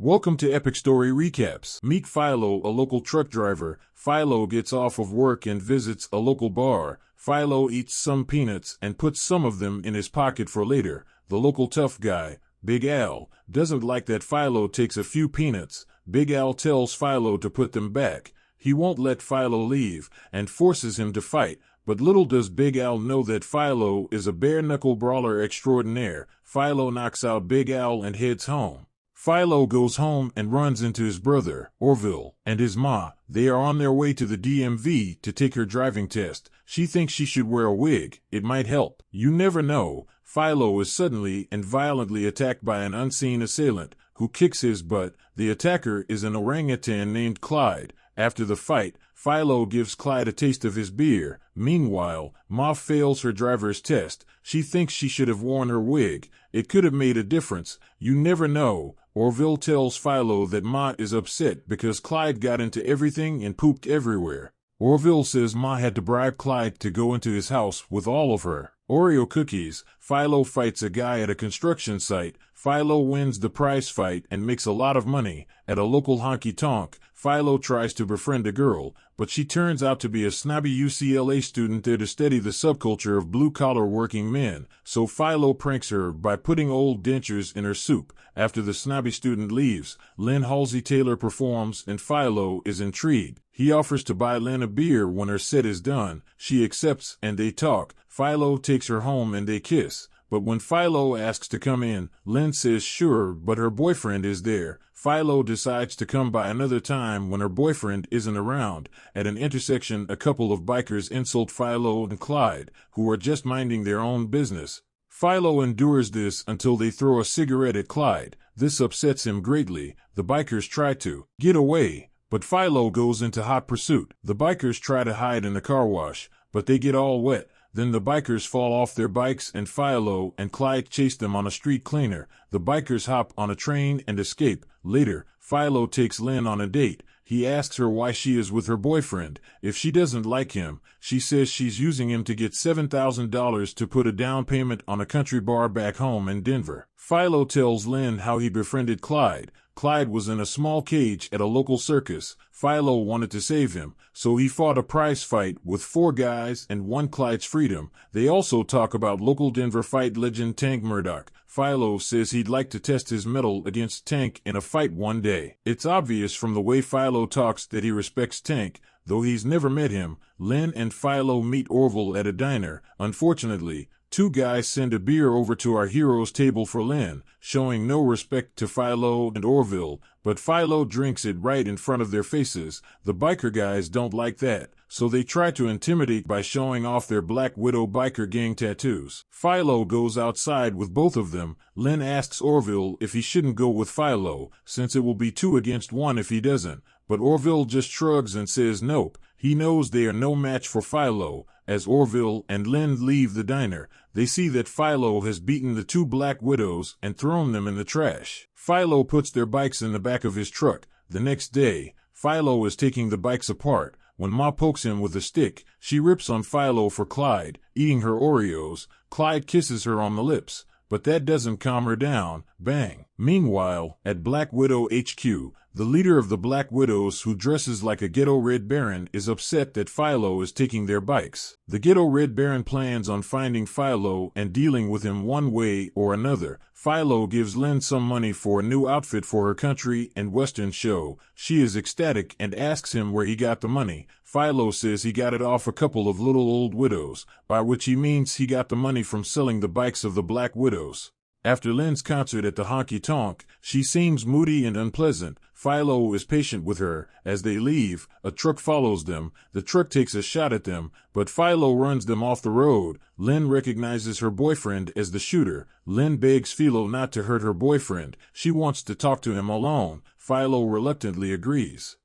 Welcome to Epic Story Recaps. Meet Philo, a local truck driver. Philo gets off of work and visits a local bar. Philo eats some peanuts and puts some of them in his pocket for later. The local tough guy, Big Al, doesn't like that Philo takes a few peanuts. Big Al tells Philo to put them back. He won't let Philo leave and forces him to fight. But little does Big Al know that Philo is a bare-knuckle brawler extraordinaire. Philo knocks out Big Al and heads home. Philo goes home and runs into his brother, Orville, and his ma. They are on their way to the DMV to take her driving test. She thinks she should wear a wig. It might help. You never know. Philo is suddenly and violently attacked by an unseen assailant who kicks his butt. The attacker is an orangutan named Clyde. After the fight, Philo gives Clyde a taste of his beer. Meanwhile, Ma fails her driver's test. She thinks she should have worn her wig. It could have made a difference. You never know. Orville tells Philo that Ma is upset because Clyde got into everything and pooped everywhere. Orville says Ma had to bribe Clyde to go into his house with all of her Oreo cookies. Philo fights a guy at a construction site. Philo wins the prize fight and makes a lot of money. At a local honky-tonk, Philo tries to befriend a girl, but she turns out to be a snobby UCLA student there to study the subculture of blue-collar working men, so Philo pranks her by putting old dentures in her soup. After the snobby student leaves, Lynn Halsey Taylor performs and Philo is intrigued. He offers to buy Lynn a beer when her set is done. She accepts and they talk. Philo takes her home and they kiss. But when Philo asks to come in, Lynn says sure, but her boyfriend is there. Philo decides to come by another time when her boyfriend isn't around. At an intersection, a couple of bikers insult Philo and Clyde, who are just minding their own business. Philo endures this until they throw a cigarette at Clyde. This upsets him greatly. The bikers try to get away, but Philo goes into hot pursuit. The bikers try to hide in the car wash, but they get all wet. Then the bikers fall off their bikes and Philo and Clyde chase them on a street cleaner. The bikers hop on a train and escape. Later, Philo takes Lynn on a date. He asks her why she is with her boyfriend. If she doesn't like him, she says she's using him to get $7,000 to put a down payment on a country bar back home in Denver. Philo tells Lynn how he befriended Clyde. Clyde was in a small cage at a local circus. Philo wanted to save him, so he fought a prize fight with 4 guys and won Clyde's freedom. They also talk about local Denver fight legend Tank Murdoch. Philo says he'd like to test his mettle against Tank in a fight one day. It's obvious from the way Philo talks that he respects Tank, though he's never met him. Lynn and Philo meet Orville at a diner. Unfortunately, 2 guys send a beer over to our hero's table for Lynn, showing no respect to Philo and Orville, but Philo drinks it right in front of their faces. The biker guys don't like that, so they try to intimidate by showing off their Black Widow biker gang tattoos. Philo goes outside with both of them. Lynn asks Orville if he shouldn't go with Philo, since it will be 2 against 1 if he doesn't, but Orville just shrugs and says nope. He knows they are no match for Philo. As Orville and Lynn leave the diner, they see that Philo has beaten the 2 Black Widows and thrown them in the trash. Philo puts their bikes in the back of his truck. The next day, Philo is taking the bikes apart. When Ma pokes him with a stick, she rips on Philo for Clyde, eating her Oreos. Clyde kisses her on the lips, but that doesn't calm her down. Bang! Meanwhile, at Black Widow HQ, the leader of the Black Widows, who dresses like a ghetto Red Baron, is upset that Philo is taking their bikes. The ghetto Red Baron plans on finding Philo and dealing with him one way or another. Philo gives Lynn some money for a new outfit for her country and western show. She is ecstatic and asks him where he got the money. Philo says he got it off a couple of little old widows, by which he means he got the money from selling the bikes of the Black Widows. After Lynn's concert at the honky-tonk, she seems moody and unpleasant. Philo is patient with her. As they leave, a truck follows them. The truck takes a shot at them, but Philo runs them off the road. Lynn recognizes her boyfriend as the shooter. Lynn begs Philo not to hurt her boyfriend. She wants to talk to him alone. Philo reluctantly agrees.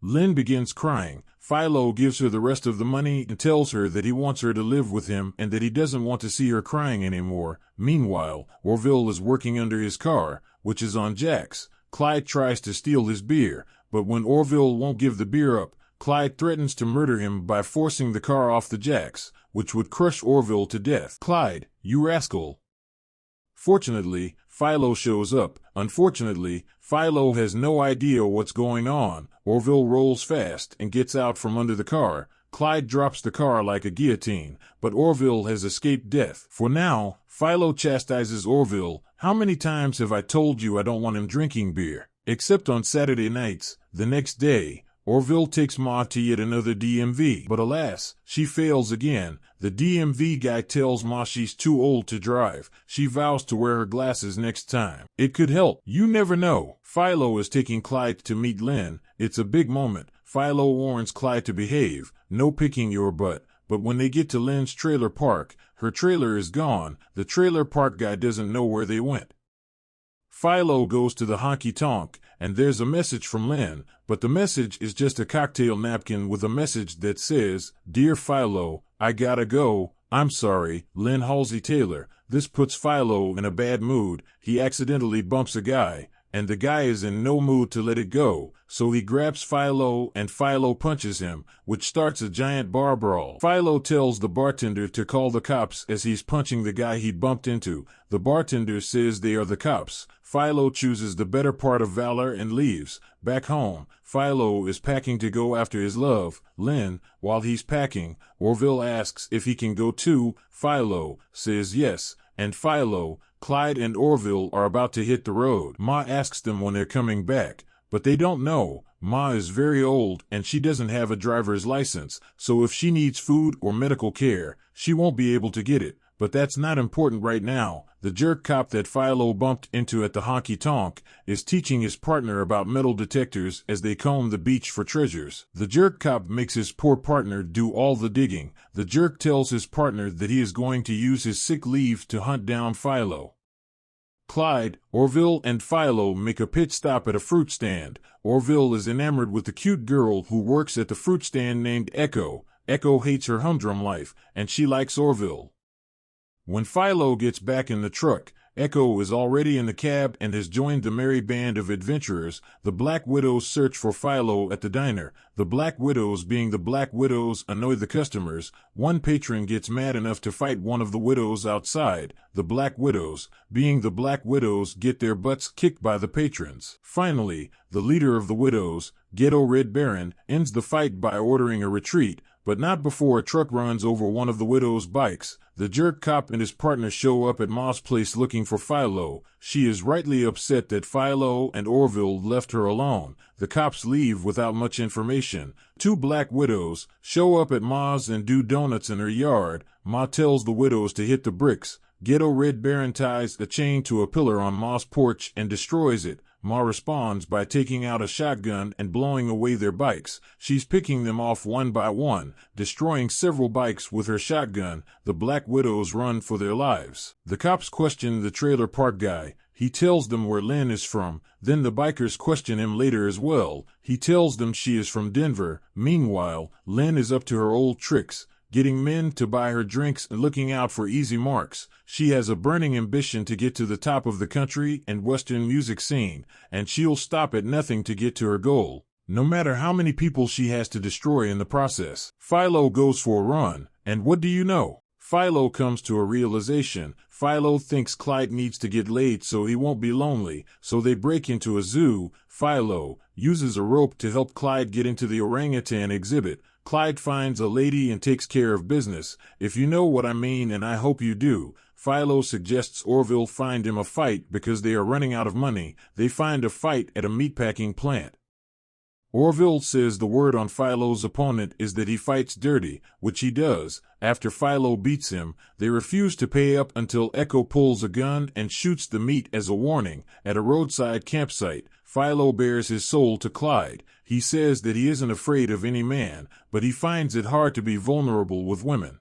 Lynn begins crying. Philo gives her the rest of the money and tells her that he wants her to live with him and that he doesn't want to see her crying anymore. Meanwhile, Orville is working under his car, which is on jacks. Clyde tries to steal his beer, but when Orville won't give the beer up, Clyde threatens to murder him by forcing the car off the jacks, which would crush Orville to death. Clyde, you rascal! Fortunately, Philo shows up. Unfortunately, Philo has no idea what's going on. Orville rolls fast and gets out from under the car. Clyde drops the car like a guillotine, but Orville has escaped death. For now, Philo chastises Orville. How many times have I told you I don't want him drinking beer? Except on Saturday nights. The next day, Orville takes Ma to yet another DMV, but alas, she fails again. The DMV guy tells Ma she's too old to drive. She vows to wear her glasses next time. It could help. You never know. Philo is taking Clyde to meet Lynn. It's a big moment. Philo warns Clyde to behave. No picking your butt. But when they get to Lynn's trailer park, her trailer is gone. The trailer park guy doesn't know where they went. Philo goes to the honky-tonk, and there's a message from Lynn, but the message is just a cocktail napkin with a message that says, "Dear Philo, I gotta go. I'm sorry, Lynn Halsey Taylor." This puts Philo in a bad mood. He accidentally bumps a guy, and the guy is in no mood to let it go, so he grabs Philo and Philo punches him, which starts a giant bar brawl. Philo tells the bartender to call the cops as he's punching the guy he bumped into. The bartender says they are the cops. Philo chooses the better part of valor and leaves. Back home, Philo is packing to go after his love, Lynn. While he's packing, Orville asks if he can go too. Philo says yes, and Philo, Clyde, and Orville are about to hit the road. Ma asks them when they're coming back, but they don't know. Ma is very old and she doesn't have a driver's license, so if she needs food or medical care, she won't be able to get it. But that's not important right now. The jerk cop that Philo bumped into at the honky-tonk is teaching his partner about metal detectors as they comb the beach for treasures. The jerk cop makes his poor partner do all the digging. The jerk tells his partner that he is going to use his sick leave to hunt down Philo. Clyde, Orville, and Philo make a pit stop at a fruit stand. Orville is enamored with the cute girl who works at the fruit stand named Echo. Echo hates her humdrum life, and she likes Orville. When Philo gets back in the truck, Echo is already in the cab and has joined the merry band of adventurers. The Black Widows search for Philo at the diner. The Black Widows, being the Black Widows, annoy the customers. One patron gets mad enough to fight one of the widows outside. The Black Widows, being the Black Widows, get their butts kicked by the patrons. Finally, the leader of the widows, Ghetto Red Baron, ends the fight by ordering a retreat, but not before a truck runs over one of the widow's bikes. The jerk cop and his partner show up at Ma's place looking for Philo. She is rightly upset that Philo and Orville left her alone. The cops leave without much information. Two Black Widows show up at Ma's and do donuts in her yard. Ma tells the widows to hit the bricks. Ghetto Red Baron ties a chain to a pillar on Ma's porch and destroys it. Ma responds by taking out a shotgun and blowing away their bikes. She's picking them off one by one, destroying several bikes with her shotgun. The Black Widows run for their lives. The cops question the trailer park guy. He tells them where Lynn is from. Then the bikers question him later as well. He tells them she is from Denver. Meanwhile, Lynn is up to her old tricks, getting men to buy her drinks and looking out for easy marks. She has a burning ambition to get to the top of the country and Western music scene, and she'll stop at nothing to get to her goal, no matter how many people she has to destroy in the process. Philo goes for a run, and what do you know? Philo comes to a realization. Philo thinks Clyde needs to get laid so he won't be lonely, so they break into a zoo. Philo uses a rope to help Clyde get into the orangutan exhibit. Clyde finds a lady and takes care of business, if you know what I mean, and I hope you do. Philo suggests Orville find him a fight because they are running out of money. They find a fight at a meatpacking plant. Orville says the word on Philo's opponent is that he fights dirty, which he does. After Philo beats him, they refuse to pay up until Echo pulls a gun and shoots the meat as a warning. At a roadside campsite, Philo bears his soul to Clyde. He says that he isn't afraid of any man, but he finds it hard to be vulnerable with women.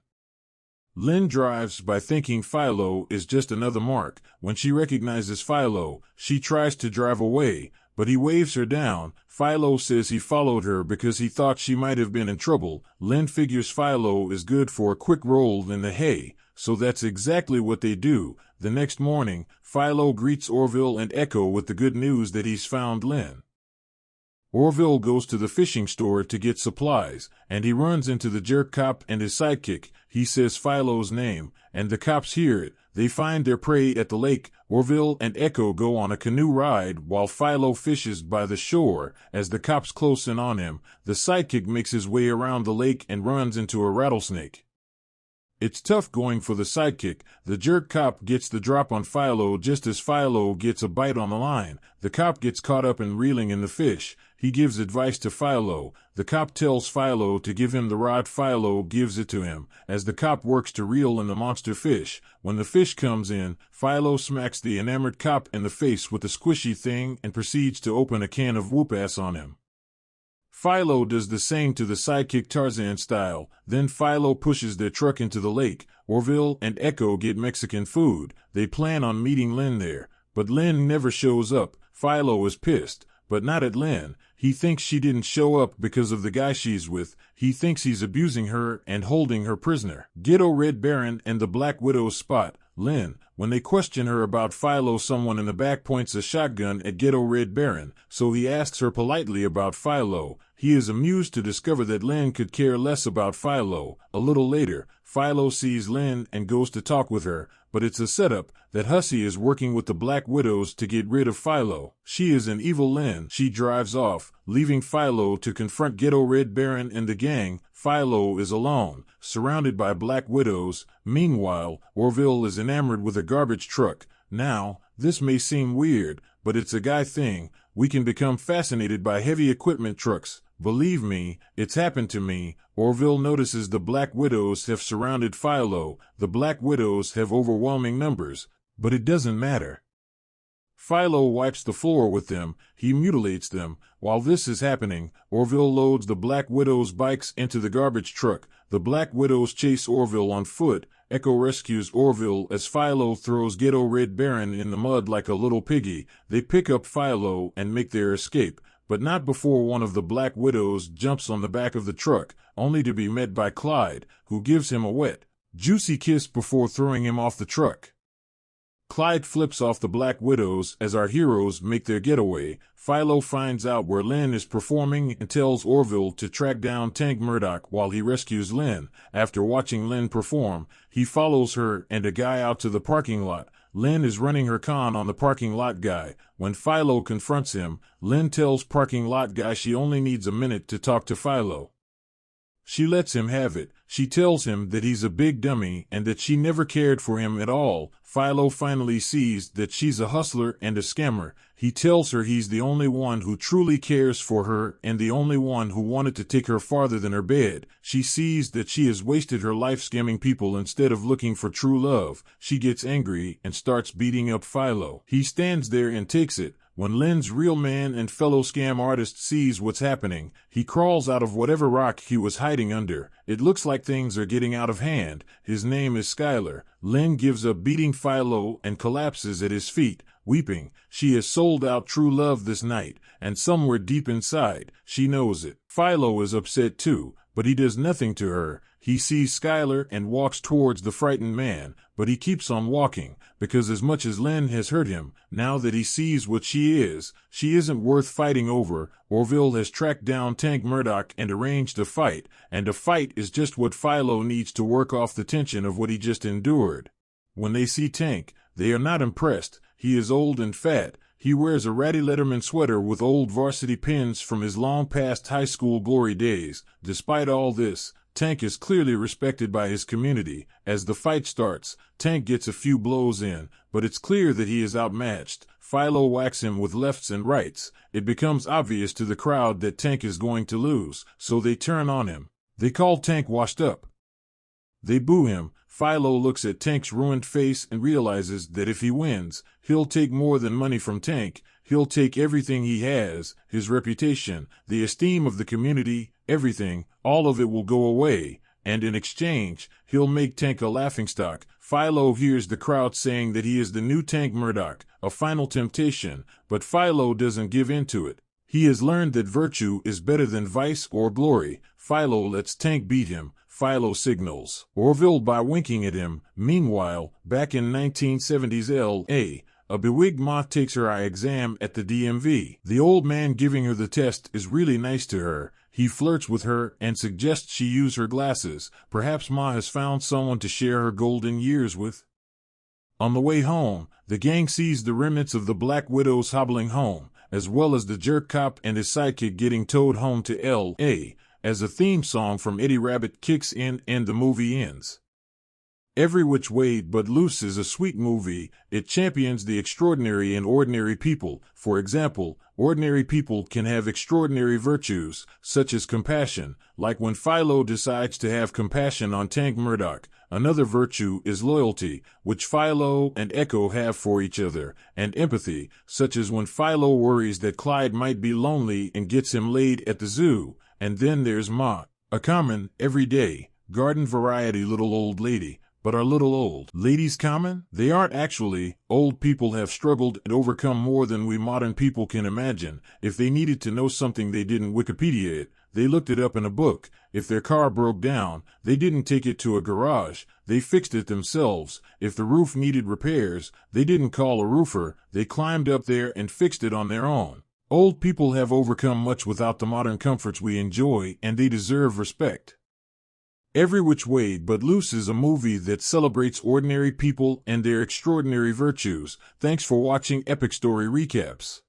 Lynn drives by thinking Philo is just another mark. When she recognizes Philo, she tries to drive away, but he waves her down. Philo says he followed her because he thought she might have been in trouble. Lynn figures Philo is good for a quick roll in the hay, so that's exactly what they do. The next morning, Philo greets Orville and Echo with the good news that he's found Lynn. Orville goes to the fishing store to get supplies, and he runs into the jerk cop and his sidekick. He says Philo's name, and the cops hear it. They find their prey at the lake. Orville and Echo go on a canoe ride while Philo fishes by the shore. As the cops close in on him, the sidekick makes his way around the lake and runs into a rattlesnake. It's tough going for the sidekick. The jerk cop gets the drop on Philo just as Philo gets a bite on the line. The cop gets caught up and reeling in the fish. He gives advice to Philo. The cop tells Philo to give him the rod. Philo gives it to him. As the cop works to reel in the monster fish, when the fish comes in, Philo smacks the enamored cop in the face with the squishy thing and proceeds to open a can of whoop-ass on him. Philo does the same to the sidekick Tarzan style. Then Philo pushes their truck into the lake. Orville and Echo get Mexican food. They plan on meeting Lynn there, but Lynn never shows up. Philo is pissed, but not at Lynn. He thinks she didn't show up because of the guy she's with. He thinks he's abusing her and holding her prisoner. Ghetto Red Baron and the Black Widow spot Lynn. When they question her about Philo, someone in the back points a shotgun at Ghetto Red Baron, so he asks her politely about Philo. He is amused to discover that Lynn could care less about Philo. A little later, Philo sees Lynn and goes to talk with her, but it's a setup that Hussey is working with the Black Widows to get rid of Philo. She is an evil Lynn. She drives off, leaving Philo to confront Ghetto Red Baron and the gang. Philo is alone, surrounded by Black Widows. Meanwhile, Orville is enamored with a garbage truck. Now, this may seem weird, but it's a guy thing. We can become fascinated by heavy equipment trucks. Believe me, it's happened to me. Orville notices the Black Widows have surrounded Philo. The Black Widows have overwhelming numbers, but it doesn't matter. Philo wipes the floor with them. He mutilates them. While this is happening, Orville loads the Black Widows' bikes into the garbage truck. The Black Widows chase Orville on foot. Echo rescues Orville as Philo throws Ghetto Red Baron in the mud like a little piggy. They pick up Philo and make their escape, but not before one of the Black Widows jumps on the back of the truck, only to be met by Clyde, who gives him a wet, juicy kiss before throwing him off the truck. Clyde flips off the Black Widows as our heroes make their getaway. Philo finds out where Lynn is performing and tells Orville to track down Tank Murdoch while he rescues Lynn. After watching Lynn perform, he follows her and a guy out to the parking lot. Lynn is running her con on the parking lot guy. When Philo confronts him, Lynn tells parking lot guy she only needs a minute to talk to Philo. She lets him have it. She tells him that he's a big dummy and that she never cared for him at all. Philo finally sees that she's a hustler and a scammer. He tells her he's the only one who truly cares for her and the only one who wanted to take her farther than her bed. She sees that she has wasted her life scamming people instead of looking for true love. She gets angry and starts beating up Philo. He stands there and takes it. When Lynn's real man and fellow scam artist sees what's happening, he crawls out of whatever rock he was hiding under. It looks like things are getting out of hand. His name is Skylar. Lynn gives up beating Philo and collapses at his feet, weeping. She has sold out true love this night, and somewhere deep inside, she knows it. Philo is upset too, but he does nothing to her. He sees Skylar and walks towards the frightened man, but he keeps on walking, because as much as Lynn has hurt him, now that he sees what she isn't worth fighting over. Orville has tracked down Tank Murdoch and arranged a fight, and a fight is just what Philo needs to work off the tension of what he just endured. When they see Tank, they are not impressed. He is old and fat. He wears a ratty Letterman sweater with old varsity pins from his long-past high school glory days. Despite all this, Tank is clearly respected by his community. As the fight starts, Tank gets a few blows in, but it's clear that he is outmatched. Philo whacks him with lefts and rights. It becomes obvious to the crowd that Tank is going to lose, so they turn on him. They call Tank washed up. They boo him. Philo looks at Tank's ruined face and realizes that if he wins, he'll take more than money from Tank. He'll take everything he has, his reputation, the esteem of the community, everything. All of it will go away, and in exchange, he'll make Tank a laughingstock. Philo hears the crowd saying that he is the new Tank Murdoch, a final temptation, but Philo doesn't give in to it. He has learned that virtue is better than vice or glory. Philo lets Tank beat him. Philo signals Orville by winking at him. Meanwhile, back in 1970s L.A., a bewigged Ma takes her eye exam at the DMV. The old man giving her the test is really nice to her. He flirts with her and suggests she use her glasses. Perhaps Ma has found someone to share her golden years with. On the way home, the gang sees the remnants of the Black Widows hobbling home, as well as the jerk cop and his sidekick getting towed home to L.A., as a theme song from Eddie Rabbit kicks in and the movie ends. Every Which Way But Loose is a sweet movie. It champions the extraordinary in ordinary people. For example, ordinary people can have extraordinary virtues, such as compassion, like when Philo decides to have compassion on Tank Murdoch. Another virtue is loyalty, which Philo and Echo have for each other, and empathy, such as when Philo worries that Clyde might be lonely and gets him laid at the zoo. And then there's Ma, a common, everyday, garden variety little old lady. But are little old ladies common? They aren't actually. Old people have struggled and overcome more than we modern people can imagine. If they needed to know something, they didn't Wikipedia it. They looked it up in a book. If their car broke down, they didn't take it to a garage. They fixed it themselves. If the roof needed repairs, they didn't call a roofer. They climbed up there and fixed it on their own. Old people have overcome much without the modern comforts we enjoy, and they deserve respect. Every Which Way But Loose is a movie that celebrates ordinary people and their extraordinary virtues. Thanks for watching Epic Story Recaps.